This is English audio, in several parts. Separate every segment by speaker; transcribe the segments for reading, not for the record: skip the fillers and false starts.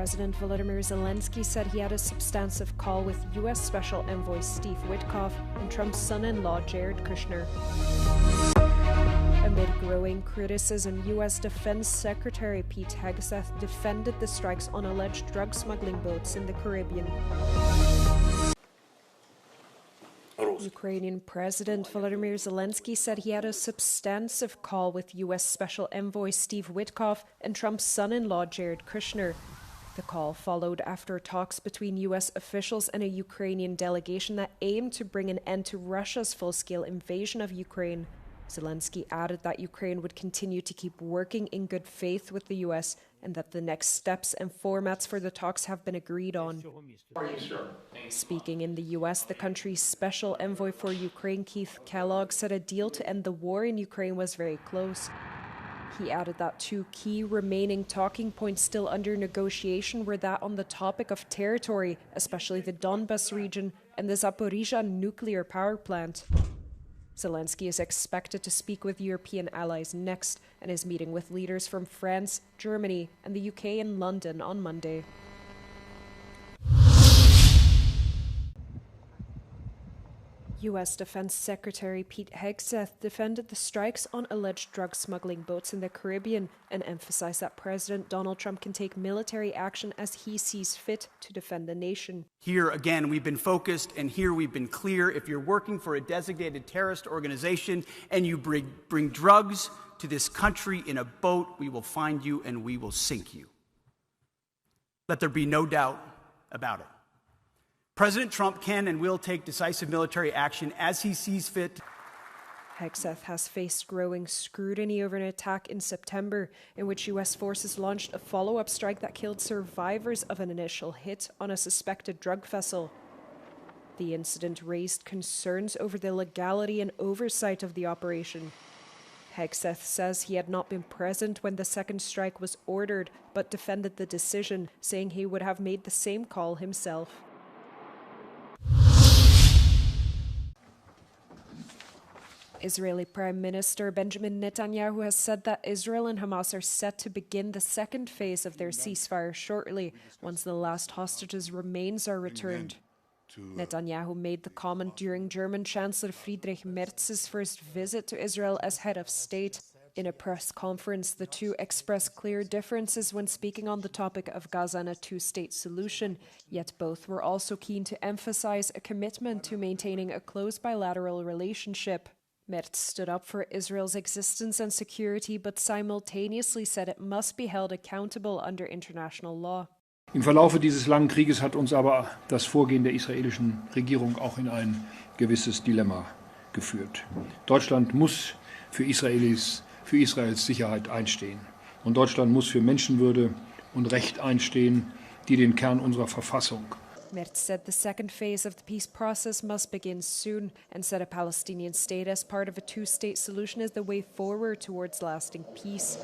Speaker 1: President Volodymyr Zelensky said he had a substantive call with U.S. Special Envoy Steve Witkoff and Trump's son-in-law Jared Kushner. Amid growing criticism, U.S. Defense Secretary Pete Hegseth defended the strikes on alleged drug smuggling boats in the Caribbean. Ukrainian President Volodymyr Zelensky said he had a substantive call with U.S. Special Envoy Steve Witkoff and Trump's son-in-law Jared Kushner. The call followed after talks between U.S. officials and a Ukrainian delegation that aimed to bring an end to Russia's full-scale invasion of Ukraine. Zelensky added that Ukraine would continue to keep working in good faith with the U.S. and that the next steps and formats for the talks have been agreed on.
Speaker 2: Are you sure?
Speaker 1: Speaking in the U.S., the country's special envoy for Ukraine, Keith Kellogg, said a deal to end the war in Ukraine was very close. He added that two key remaining talking points still under negotiation were that on the topic of territory, especially the Donbas region, and the Zaporizhzhia nuclear power plant. Zelensky is expected to speak with European allies next and is meeting with leaders from France, Germany, and the UK in London on Monday. U.S. Defense Secretary Pete Hegseth defended the strikes on alleged drug smuggling boats in the Caribbean and emphasized that President Donald Trump can take military action as he sees fit to defend the nation.
Speaker 3: Here again, we've been focused, and here we've been clear. If you're working for a designated terrorist organization and you bring drugs to this country in a boat, we will find you and we will sink you. Let there be no doubt about it. President Trump can and will take decisive military action as he sees fit.
Speaker 1: Hegseth has faced growing scrutiny over an attack in September in which U.S. forces launched a follow-up strike that killed survivors of an initial hit on a suspected drug vessel. The incident raised concerns over the legality and oversight of the operation. Hegseth says he had not been present when the second strike was ordered, but defended the decision, saying he would have made the same call himself. Israeli Prime Minister Benjamin Netanyahu has said that Israel and Hamas are set to begin the second phase of their ceasefire shortly, once the last hostages' remains are returned. Netanyahu made the comment during German Chancellor Friedrich Merz's first visit to Israel as head of state. In a press conference, the two expressed clear differences when speaking on the topic of Gaza and a two-state solution, yet both were also keen to emphasize a commitment to maintaining a close bilateral relationship. Merz stood up for Israel's existence and security, but simultaneously said it must be held accountable under international law.
Speaker 4: Im Verlaufe dieses langen Krieges hat uns aber das Vorgehen der israelischen Regierung auch in ein gewisses Dilemma geführt. Deutschland muss für Israels Sicherheit einstehen. Und Deutschland muss für Menschenwürde und Recht einstehen, die den Kern unserer Verfassung.
Speaker 1: Merz said the second phase of the peace process must begin soon and said a Palestinian state as part of a two-state solution is the way forward towards lasting peace.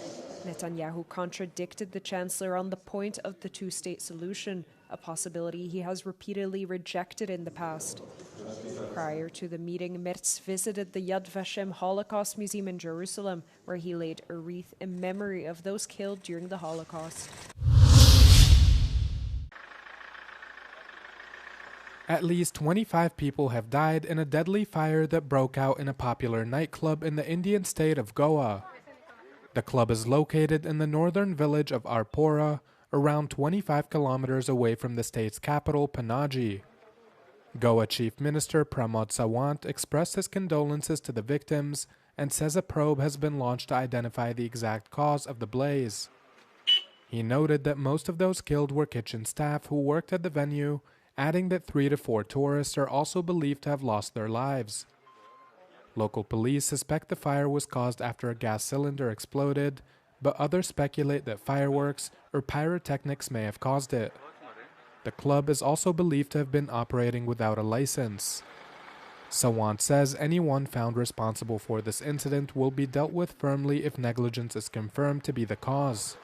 Speaker 1: Netanyahu contradicted the chancellor on the point of the two-state solution, a possibility he has repeatedly rejected in the past. Prior to the meeting, Merz visited the Yad Vashem Holocaust Museum in Jerusalem, where he laid a wreath in memory of those killed during the Holocaust.
Speaker 5: At least 25 people have died in a deadly fire that broke out in a popular nightclub in the Indian state of Goa. The club is located in the northern village of Arpora, around 25 kilometers away from the state's capital, Panaji. Goa Chief Minister Pramod Sawant expressed his condolences to the victims and says a probe has been launched to identify the exact cause of the blaze. He noted that most of those killed were kitchen staff who worked at the venue, adding that 3 to 4 tourists are also believed to have lost their lives. Local police suspect the fire was caused after a gas cylinder exploded, but others speculate that fireworks or pyrotechnics may have caused it. The club is also believed to have been operating without a license. Sawant says anyone found responsible for this incident will be dealt with firmly if negligence is confirmed to be the cause.